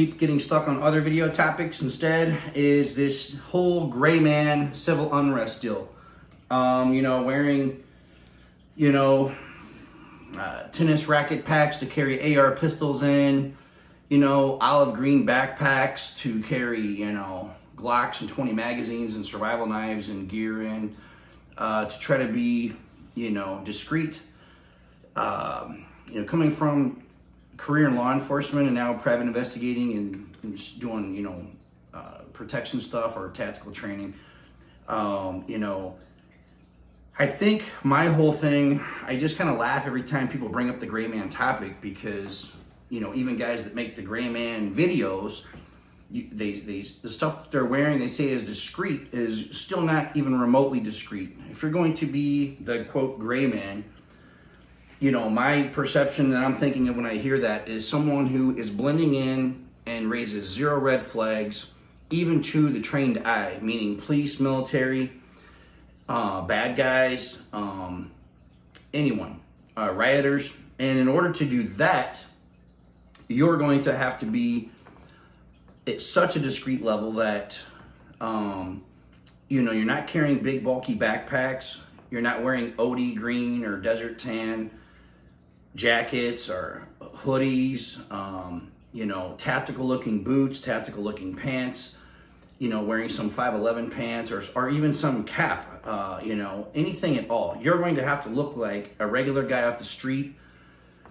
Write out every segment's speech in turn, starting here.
keep getting stuck on other video topics instead is this whole Greyman civil unrest deal. Wearing, tennis racket packs to carry AR pistols in, olive green backpacks to carry, Glocks and 20 magazines and survival knives and gear in, to try to be, discreet. Coming from career in law enforcement and now private investigating and just doing, protection stuff or tactical training, I think my whole thing, I just kind of laugh every time people bring up the Greyman topic because, even guys that make the Greyman videos, the stuff that they're wearing, they say is discreet, is still not even remotely discreet. If you're going to be the quote Greyman, my perception that I'm thinking of when I hear that is someone who is blending in and raises zero red flags, even to the trained eye, meaning police, military, bad guys, anyone, rioters. And in order to do that, you're going to have to be at such a discreet level that, you're not carrying big bulky backpacks. You're not wearing OD green or desert tan jackets or hoodies, tactical looking boots, tactical looking pants, wearing some 511 pants or even some cap, anything at all. You're going to have to look like a regular guy off the street,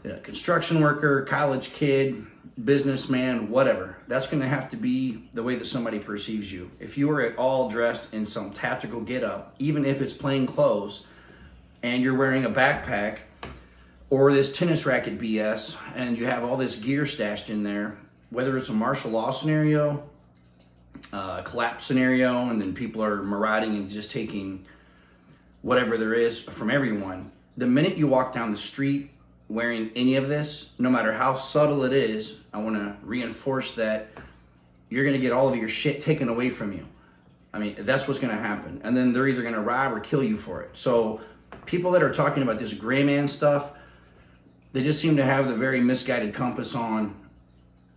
a construction worker, college kid, businessman, whatever. That's going to have to be the way that somebody perceives you. If you are at all dressed in some tactical getup, even if it's plain clothes, and you're wearing a backpack or this tennis racket BS, and you have all this gear stashed in there, whether it's a martial law scenario, collapse scenario, and then people are marauding and just taking whatever there is from everyone. The minute you walk down the street wearing any of this, no matter how subtle it is, I want to reinforce that you're going to get all of your shit taken away from you. I mean, that's what's going to happen. And then they're either going to rob or kill you for it. So people that are talking about this Greyman stuff, they just seem to have the very misguided compass on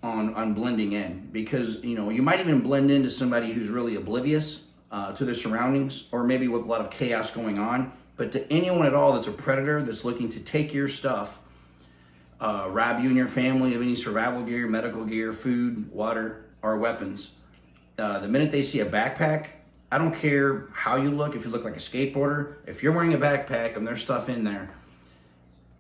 blending in, because you might even blend into somebody who's really oblivious to their surroundings, or maybe with a lot of chaos going on. But to anyone at all that's a predator that's looking to take your stuff, rob you and your family of any survival gear, medical gear, food, water, or weapons, the minute they see a backpack, I don't care how you look. If you look like a skateboarder, if you're wearing a backpack and there's stuff in there,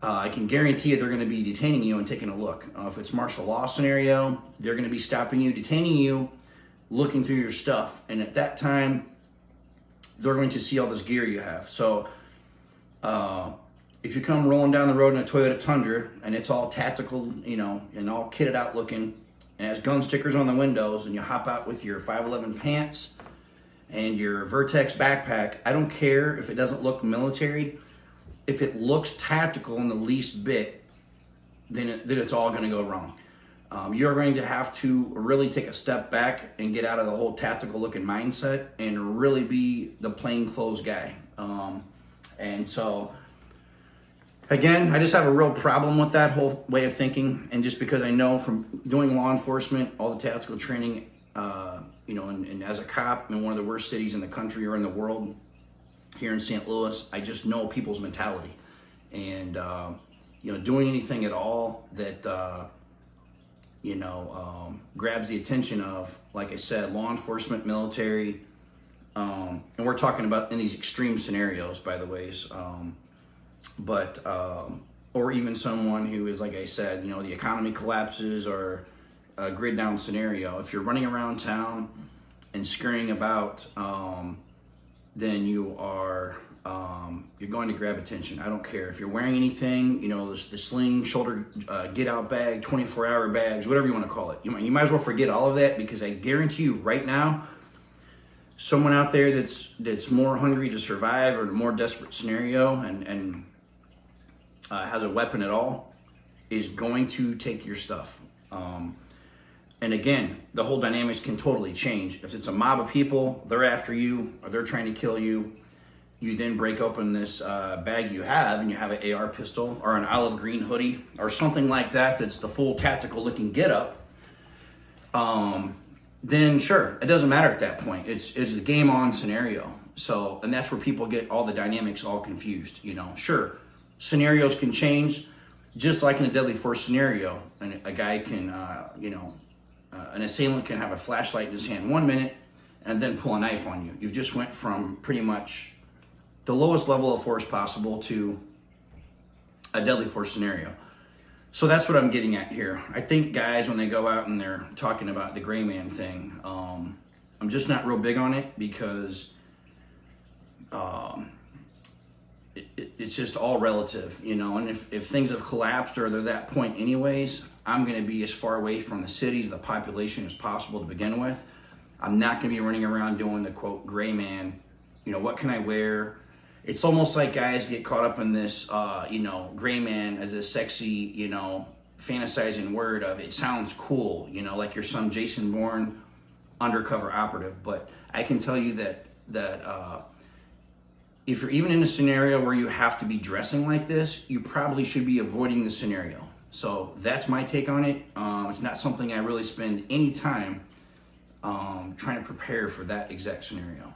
I can guarantee you they're going to be detaining you and taking a look. If it's martial law scenario, they're going to be stopping you, detaining you, looking through your stuff. And at that time, they're going to see all this gear you have. So if you come rolling down the road in a Toyota Tundra and it's all tactical, and all kitted out looking, and has gun stickers on the windows, and you hop out with your 511 pants and your Vertex backpack, I don't care if it doesn't look military. If it looks tactical in the least bit, then it's all going to go wrong. You're going to have to really take a step back and get out of the whole tactical looking mindset and really be the plainclothes guy. And so, again, I just have a real problem with that whole way of thinking. And just because I know from doing law enforcement, all the tactical training, and as a cop in one of the worst cities in the country or in the world, here in St. Louis, I just know people's mentality. And, doing anything at all that, grabs the attention of, like I said, law enforcement, military, and we're talking about in these extreme scenarios, by the ways, or even someone who is, like I said, the economy collapses or a grid down scenario. If you're running around town and scurrying about, then you are you're going to grab attention. I don't care if you're wearing anything, the sling, shoulder, get out bag, 24-hour bags, whatever you want to call it. You might as well forget all of that, because I guarantee you right now, someone out there that's more hungry to survive or a more desperate scenario and has a weapon at all is going to take your stuff. And again, the whole dynamics can totally change. If it's a mob of people, they're after you, or they're trying to kill you, you then break open this bag you have, and you have an AR pistol or an olive green hoodie or something like that that's the full tactical looking getup. then sure, it doesn't matter at that point. It's a game on scenario. So, and that's where people get all the dynamics all confused, you know. Sure, scenarios can change, just like in a deadly force scenario. And a guy can, an assailant can have a flashlight in his hand 1 minute and then pull a knife on you. You've just went from pretty much the lowest level of force possible to a deadly force scenario. So that's what I'm getting at here. I think guys, when they go out and they're talking about the Greyman thing, I'm just not real big on it because it's just all relative, you know. And if things have collapsed or they're that point anyways, I'm going to be as far away from the cities, the population as possible to begin with. I'm not going to be running around doing the quote Greyman, you know, what can I wear? It's almost like guys get caught up in this, Greyman as a sexy, you know, fantasizing word of it sounds cool, you know, like you're some Jason Bourne undercover operative. But I can tell you that if you're even in a scenario where you have to be dressing like this, you probably should be avoiding the scenario. So that's my take on it. It's not something I really spend any time trying to prepare for that exact scenario.